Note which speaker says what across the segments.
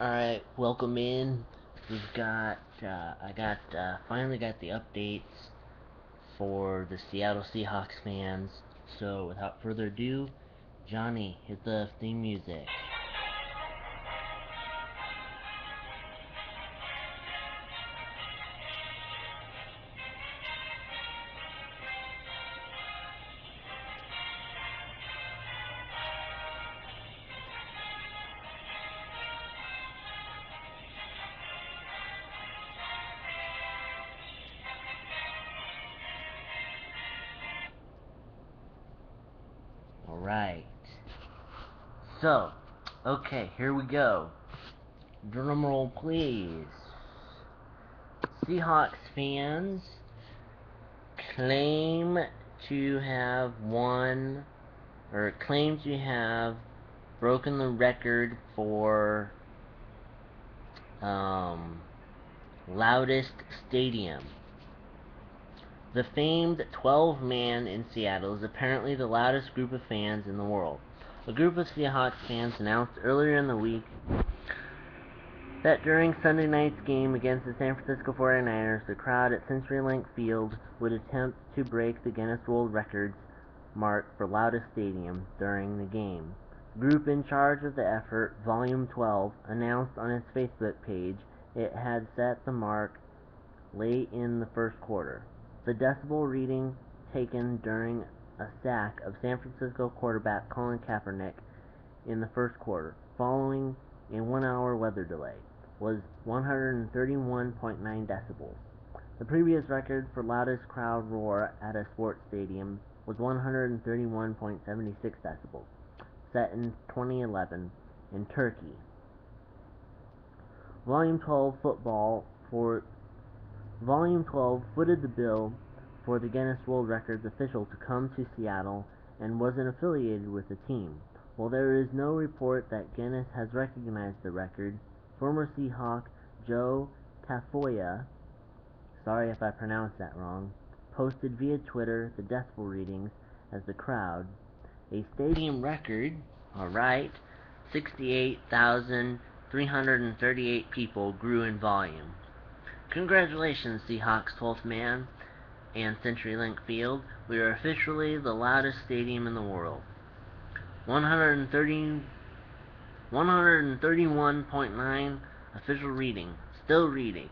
Speaker 1: Alright, welcome in. Finally got the updates for the Seattle Seahawks fans. So, without further ado, Johnny, hit the theme music. Alright. So, okay, here we go. Drum roll, please. Seahawks fans claim to have broken the record for loudest stadium. The famed 12-man in Seattle is apparently the loudest group of fans in the world. A group of Seahawks fans announced earlier in the week that during Sunday night's game against the San Francisco 49ers, the crowd at CenturyLink Field would attempt to break the Guinness World Records mark for loudest stadium during the game. The group in charge of the effort, Volume 12, announced on its Facebook page it had set the mark late in the first quarter. The decibel reading taken during a sack of San Francisco quarterback Colin Kaepernick in the first quarter, following a 1-hour weather delay, was 131.9 decibels. The previous record for loudest crowd roar at a sports stadium was 131.76 decibels, set in 2011 in Turkey. Volume 12 footed the bill for the Guinness World Records official to come to Seattle and wasn't affiliated with the team. While there is no report that Guinness has recognized the record, former Seahawk Joe Tafoya, sorry if I pronounced that wrong, posted via Twitter the decibel readings as the crowd, a stadium record, alright, 68,338 people grew in volume. Congratulations, Seahawks 12th man and CenturyLink Field. We are officially the loudest stadium in the world. 131.9 official reading. Still reading.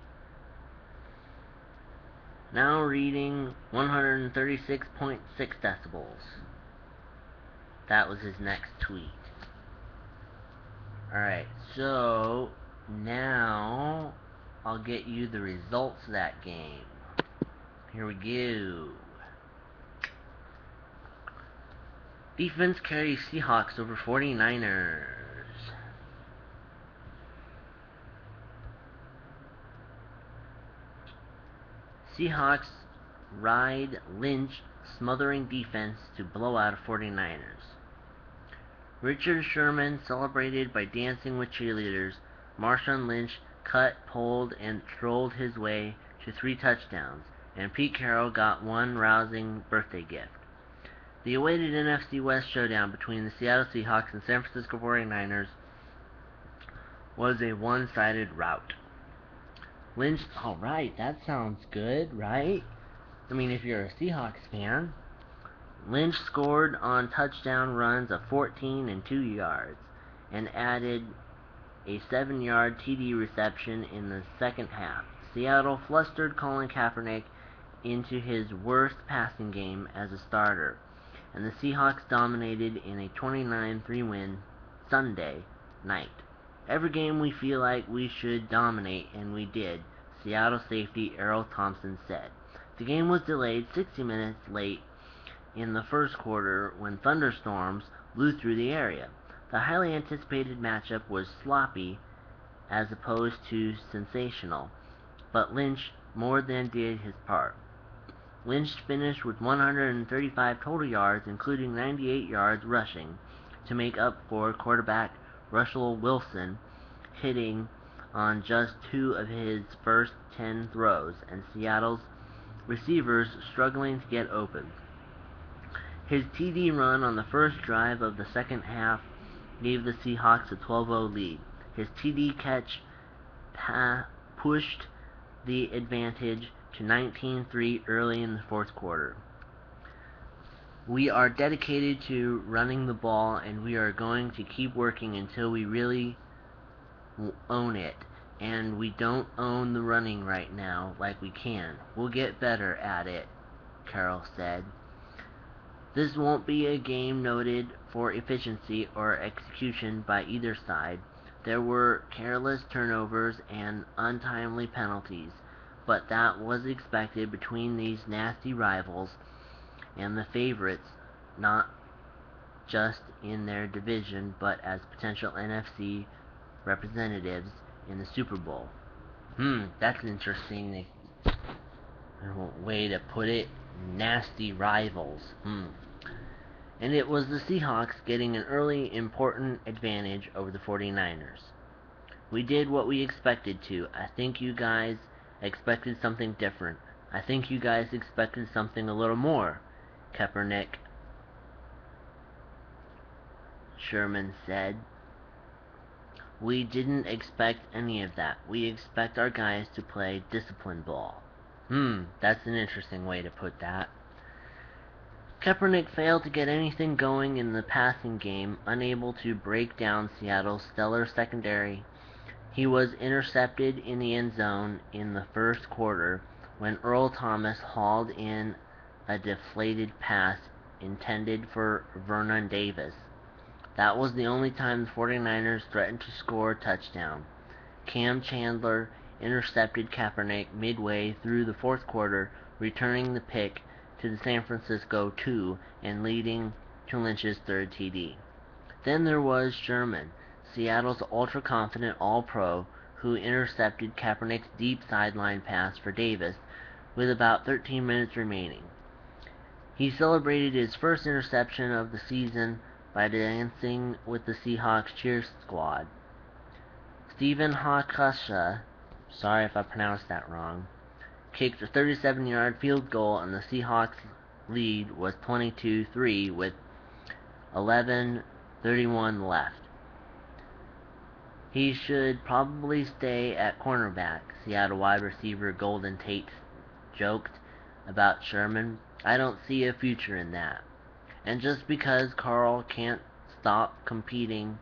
Speaker 1: Now reading 136.6 decibels. That was his next tweet. Alright, so now I'll get you the results of that game. Here we go. Defense carries Seahawks over 49ers. Seahawks ride Lynch smothering defense to blow out 49ers. Richard Sherman celebrated by dancing with cheerleaders. Marshawn Lynch cut, pulled, and trolled his way to 3 touchdowns, and Pete Carroll got one rousing birthday gift. The awaited NFC West showdown between the Seattle Seahawks and San Francisco 49ers was a one-sided rout. Lynch, alright, that sounds good, right? I mean, if you're a Seahawks fan. Lynch scored on touchdown runs of 14 and 2 yards, and added a 7-yard TD reception in the second half. Seattle flustered Colin Kaepernick into his worst passing game as a starter, and the Seahawks dominated in a 29-3 win Sunday night. Every game we feel like we should dominate, and we did, Seattle safety Errol Thompson said. The game was delayed 60 minutes late in the first quarter when thunderstorms blew through the area. The highly anticipated matchup was sloppy as opposed to sensational, but Lynch more than did his part. Lynch finished with 135 total yards, including 98 yards rushing, to make up for quarterback Russell Wilson hitting on just 2 of his first 10 throws, and Seattle's receivers struggling to get open. His TD run on the first drive of the second half gave the Seahawks a 12-0 lead. His TD catch pushed the advantage to 19-3 early in the fourth quarter. We are dedicated to running the ball, and we are going to keep working until we really own it. And we don't own the running right now like we can. We'll get better at it, Carroll said. This won't be a game noted for efficiency or execution by either side. There were careless turnovers and untimely penalties, but that was expected between these nasty rivals and the favorites, not just in their division, but as potential NFC representatives in the Super Bowl. That's an interesting way to put it. Nasty rivals. And it was the Seahawks getting an early, important advantage over the 49ers. We did what we expected to. I think you guys expected something different. I think you guys expected something a little more, Kaepernick Sherman said. We didn't expect any of that. We expect our guys to play disciplined ball. That's an interesting way to put that. Kaepernick failed to get anything going in the passing game, unable to break down Seattle's stellar secondary. He was intercepted in the end zone in the first quarter when Earl Thomas hauled in a deflated pass intended for Vernon Davis. That was the only time the 49ers threatened to score a touchdown. Cam Chandler intercepted Kaepernick midway through the fourth quarter, returning the pick to the San Francisco 2 and leading to Lynch's third TD. Then there was Sherman, Seattle's ultra-confident All-Pro, who intercepted Kaepernick's deep sideline pass for Davis with about 13 minutes remaining. He celebrated his first interception of the season by dancing with the Seahawks cheer squad. Stephen Hakasha, sorry if I pronounced that wrong, kicked a 37-yard field goal, and the Seahawks' lead was 22-3 with 11:31 left. He should probably stay at cornerback, Seattle wide receiver Golden Tate joked about Sherman. I don't see a future in that. And just because Carl can't stop competing,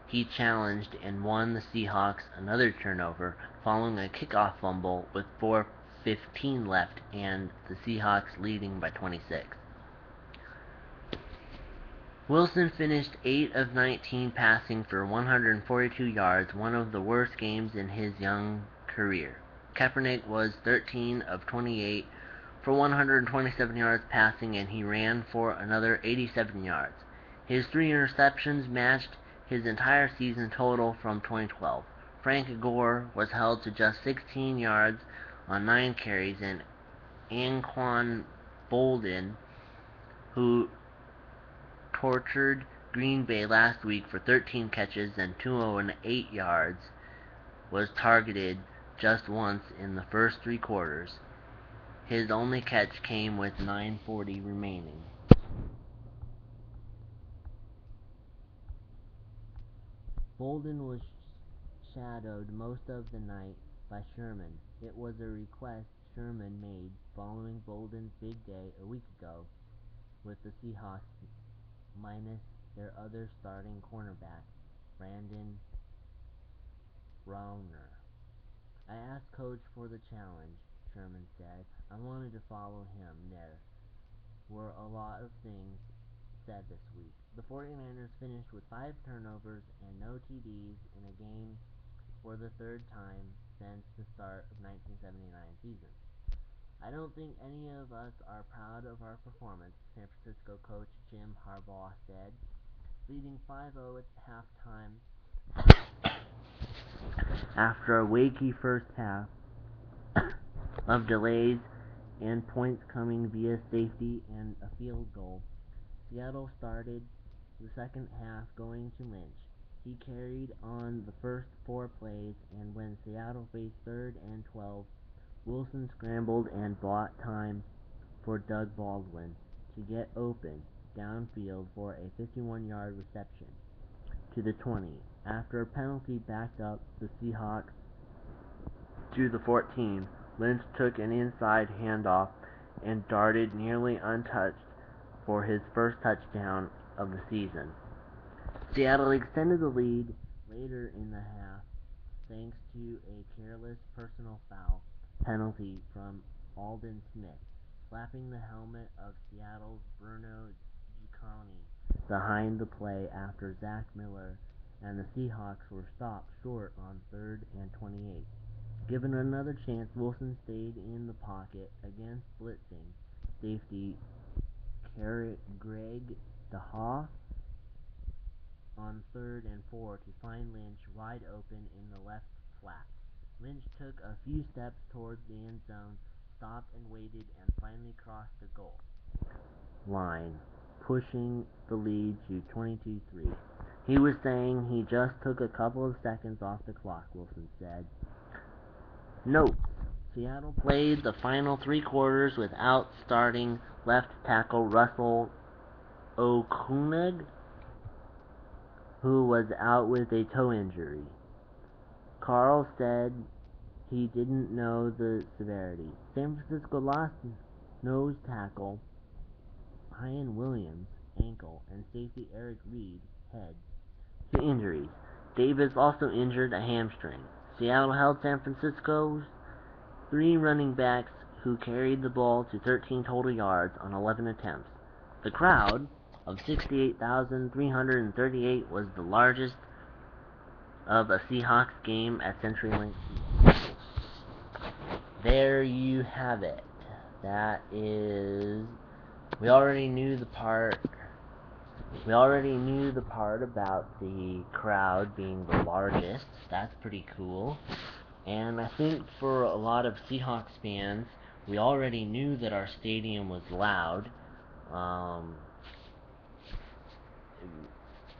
Speaker 1: he challenged and won the Seahawks another turnover following a kickoff fumble with 4:15 left and the Seahawks leading by 26. Wilson finished 8 of 19 passing for 142 yards, one of the worst games in his young career. Kaepernick was 13 of 28 for 127 yards passing, and he ran for another 87 yards. His 3 interceptions matched his entire season total from 2012. Frank Gore was held to just 16 yards on 9 carries, and Anquan Boldin, who tortured Green Bay last week for 13 catches and 208 yards, was targeted just once in the first 3 quarters. His only catch came with 9:40 remaining. Bolden was shadowed most of the night by Sherman. It was a request Sherman made following Bolden's big day a week ago with the Seahawks minus their other starting cornerback, Brandon Browner. I asked Coach for the challenge, Sherman said. I wanted to follow him. There were a lot of things said this week. The 49ers finished with 5 turnovers and no TDs in a game for the third time since the start of 1979 season. I don't think any of us are proud of our performance, San Francisco coach Jim Harbaugh said, leading 5-0 at halftime after a wakey first half of delays and points coming via safety and a field goal. Seattle started the second half going to Lynch. He carried on the first 4 plays, and when Seattle faced 3rd and 12, Wilson scrambled and bought time for Doug Baldwin to get open downfield for a 51-yard reception to the 20. After a penalty backed up the Seahawks to the 14, Lynch took an inside handoff and darted nearly untouched for his first touchdown of the season. Seattle extended the lead later in the half thanks to a careless personal foul penalty from Aldon Smith, slapping the helmet of Seattle's Bruno Giuconi behind the play after Zach Miller and the Seahawks were stopped short on 3rd and 28. Given another chance, Wilson stayed in the pocket against blitzing safety Greg DeHaa on 3rd and 4 to find Lynch wide open in the left flat. Lynch took a few steps towards the end zone, stopped and waited, and finally crossed the goal line, pushing the lead to 22-3. He was saying he just took a couple of seconds off the clock, Wilson said. Note: Seattle played the final 3 quarters without starting left tackle Russell Okung, who was out with a toe injury. Carl said he didn't know the severity. San Francisco lost nose tackle Ryan Williams, ankle, and safety Eric Reed, head, to injuries. Davis also injured a hamstring. Seattle held San Francisco's 3 running backs who carried the ball to 13 total yards on 11 attempts. The crowd of 68,338 was the largest of a Seahawks game at CenturyLink. There you have it. That is... We already knew the part about the crowd being the largest. That's pretty cool. And I think for a lot of Seahawks fans, we already knew that our stadium was loud.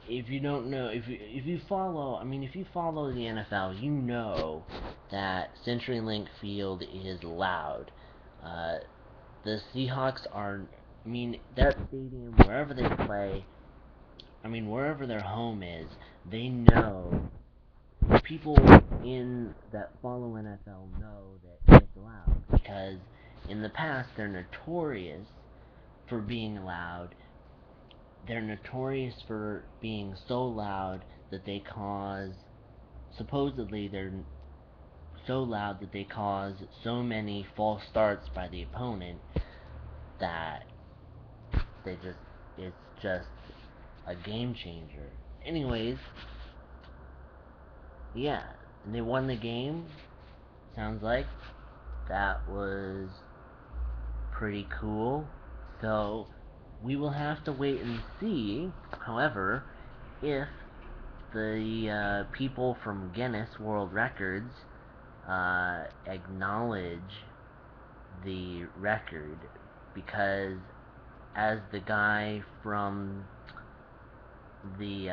Speaker 1: If you don't know, if you follow the NFL, you know that CenturyLink Field is loud. The Seahawks are, that stadium, wherever they play, wherever their home is, they know, people that follow NFL know that it's loud, because in the past they're notorious for being loud. They're notorious for being so loud that they cause, supposedly they're so loud that they cause so many false starts by the opponent that it's just a game changer. Anyways, yeah, and they won the game. Sounds like that was pretty cool. So we will have to wait and see, however, if the people from Guinness World Records acknowledge the record, because as the guy from the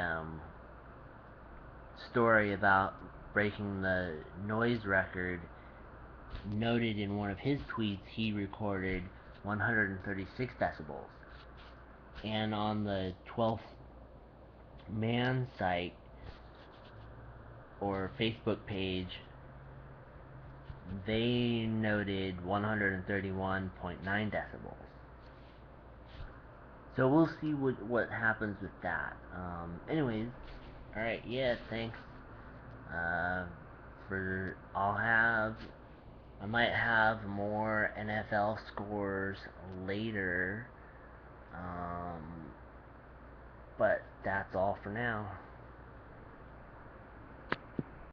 Speaker 1: story about breaking the noise record noted in one of his tweets, he recorded 136 decibels. And on the 12th Man site or Facebook page, they noted 131.9 decibels. So we'll see what happens with that. Anyways, alright, yeah, thanks. I might have more NFL scores later. But that's all for now.